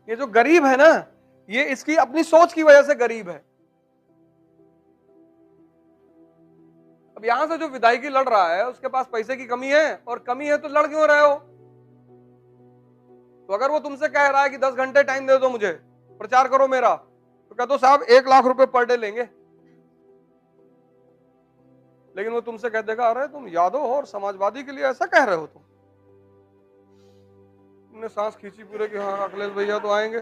ये जो गरीब है ना, ये इसकी अपनी सोच की वजह से गरीब है। अब यहां से जो विधायकी लड़ रहा है उसके पास पैसे की कमी है, और कमी है तो लड़ क्यों रहे हो? तो अगर वो तुमसे कह रहा है कि 10 घंटे टाइम दे दो मुझे, प्रचार करो मेरा, तो कह दो साहब 1 लाख रुपए पर डे लेंगे। लेकिन वो तुमसे कह देगा अरे तुम यादव हो और समाजवादी के लिए ऐसा कह रहे हो तुमने सांस खींची पूरे कि हाँ अखिलेश भैया तो आएंगे।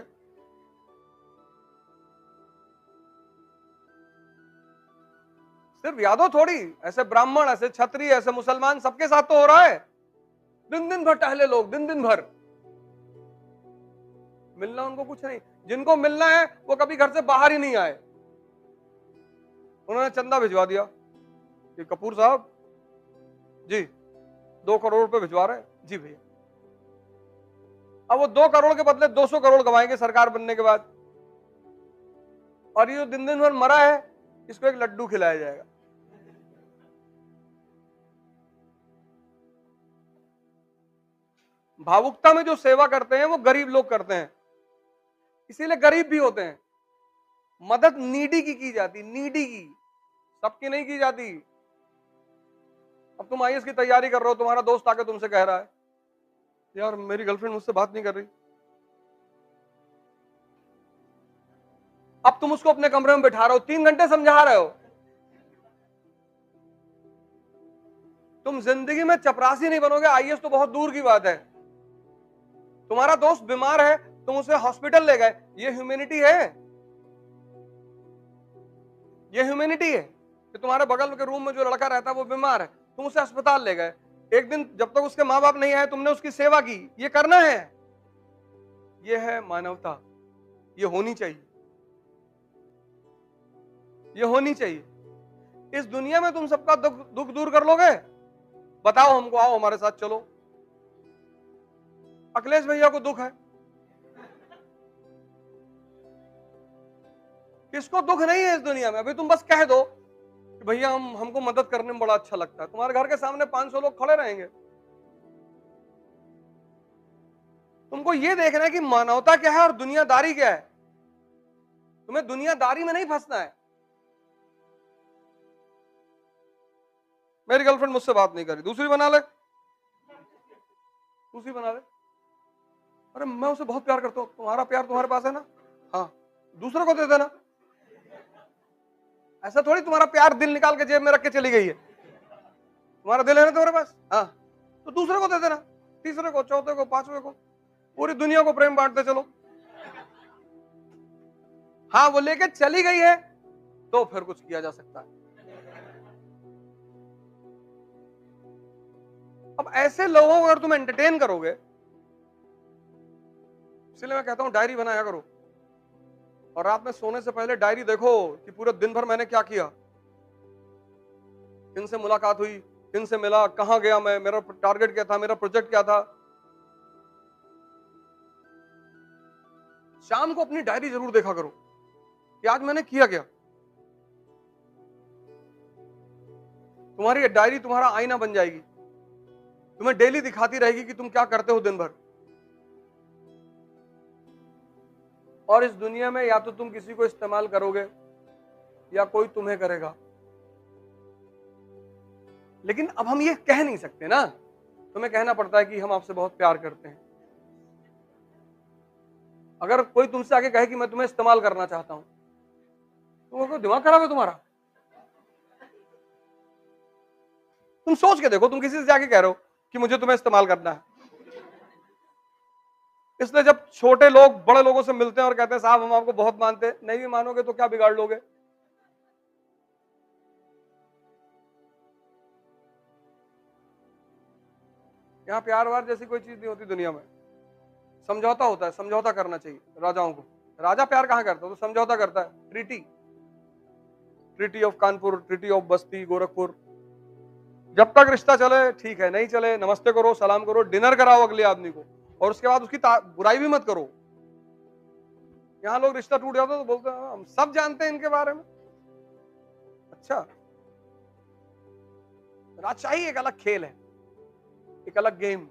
सिर्फ यादव थोड़ी, ऐसे ब्राह्मण, ऐसे क्षत्रिय, ऐसे मुसलमान, सबके साथ तो हो रहा है। दिन दिन भर टहले लोग, दिन दिन भर मिलना उनको कुछ नहीं। जिनको मिलना है वो कभी घर से बाहर ही नहीं आए। उन्होंने चंदा भिजवा दिया कि कपूर साहब जी 2 करोड़ रुपए भिजवा रहे हैं। जी भैया। अब वो 2 करोड़ के बदले 200 करोड़ गवाएंगे सरकार बनने के बाद, और ये जो दिन दिन भर मरा है इसको एक लड्डू खिलाया जाएगा। भावुकता में जो सेवा करते हैं वो गरीब लोग करते हैं, इसीलिए गरीब भी होते हैं। मदद नीडी की जाती, नीडी की, सबकी नहीं की जाती। अब तुम आईएएस की तैयारी कर रहे हो, तुम्हारा दोस्त आके तुमसे कह रहा है यार मेरी गर्लफ्रेंड मुझसे बात नहीं कर रही। अब तुम उसको अपने कमरे में बैठा रहे हो, 3 घंटे समझा रहे हो। तुम जिंदगी में चपरासी नहीं बनोगे, आईएएस तो बहुत दूर की बात है। तुम्हारा दोस्त बीमार है, तुम उसे हॉस्पिटल ले गए, ये ह्यूमैनिटी है? ये ह्यूमैनिटी है कि तुम्हारे बगल के रूम में जो लड़का रहता है वो बीमार है, तुम उसे अस्पताल ले गए, एक दिन जब तक उसके माँ बाप नहीं आए तुमने उसकी सेवा की। ये करना है, ये है मानवता। ये होनी चाहिए, ये होनी चाहिए। इस दुनिया में तुम सबका दुख दूर कर लोगे? बताओ हमको, आओ हमारे साथ चलो। अखिलेश भैया को दुख है, किसको दुख नहीं है इस दुनिया में? अभी तुम बस कह दो कि भैया हमको मदद करने में बड़ा अच्छा लगता है, तुम्हारे घर के सामने 500 लोग खड़े रहेंगे। तुमको ये देखना है कि मानवता क्या है और दुनियादारी क्या है। तुम्हें दुनियादारी में नहीं फंसना है। मेरी गर्लफ्रेंड मुझसे बात नहीं करी, दूसरी बना ले, दूसरी बना ले। अरे मैं उसे बहुत प्यार करता हूं, तुम्हारा प्यार तुम्हारे पास है ना, हाँ दूसरे को दे देना। ऐसा थोड़ी तुम्हारा प्यार दिल निकाल के जेब में रख के चली गई है। तुम्हारा दिल है ना तुम्हारे पास, हाँ तो दूसरे को दे देना, तीसरे को, चौथे को, पांचवे को, पूरी दुनिया को प्रेम बांटते चलो। हाँ वो लेके चली गई है तो फिर कुछ किया जा सकता है। अब ऐसे लोगों को अगर तुम एंटरटेन करोगे, इसलिए मैं कहता हूं डायरी बनाया करो, और रात में सोने से पहले डायरी देखो कि पूरे दिन भर मैंने क्या किया, किनसे मुलाकात हुई, किनसे मिला, कहां गया मैं, मेरा टारगेट क्या था, मेरा प्रोजेक्ट क्या था। शाम को अपनी डायरी जरूर देखा करो कि आज मैंने किया क्या। तुम्हारी डायरी तुम्हारा आईना बन जाएगी, तुम्हें डेली दिखाती रहेगी कि तुम क्या करते हो दिन भर। और इस दुनिया में या तो तुम किसी को इस्तेमाल करोगे या कोई तुम्हें करेगा। लेकिन अब हम ये कह नहीं सकते ना, तुम्हें कहना पड़ता है कि हम आपसे बहुत प्यार करते हैं। अगर कोई तुमसे आके कहे कि मैं तुम्हें इस्तेमाल करना चाहता हूं, तो दिमाग खराब है तुम्हारा? तुम सोच के देखो, तुम किसी से जाके कह रहे हो कि मुझे तुम्हें इस्तेमाल करना है। इसलिए जब छोटे लोग बड़े लोगों से मिलते हैं और कहते हैं साहब हम आपको बहुत मानते हैं, नहीं भी मानोगे तो क्या बिगाड़ लोगे? यहां प्यार वार जैसी कोई चीज नहीं होती दुनिया में, समझौता होता है। समझौता करना चाहिए राजाओं को। राजा प्यार कहां करता है? तो समझौता करता है। Treaty, treaty of Kanpur, treaty of बस्ती, गोरखपुर। जब तक रिश्ता चले ठीक है, नहीं चले नमस्ते करो, सलाम करो, डिनर कराओ अगले आदमी को, और उसके बाद उसकी बुराई भी मत करो। यहां लोग रिश्ता टूट जाता तो बोलते हैं हम सब जानते हैं इनके बारे में। अच्छा, राजशाही एक अलग खेल है, एक अलग गेम।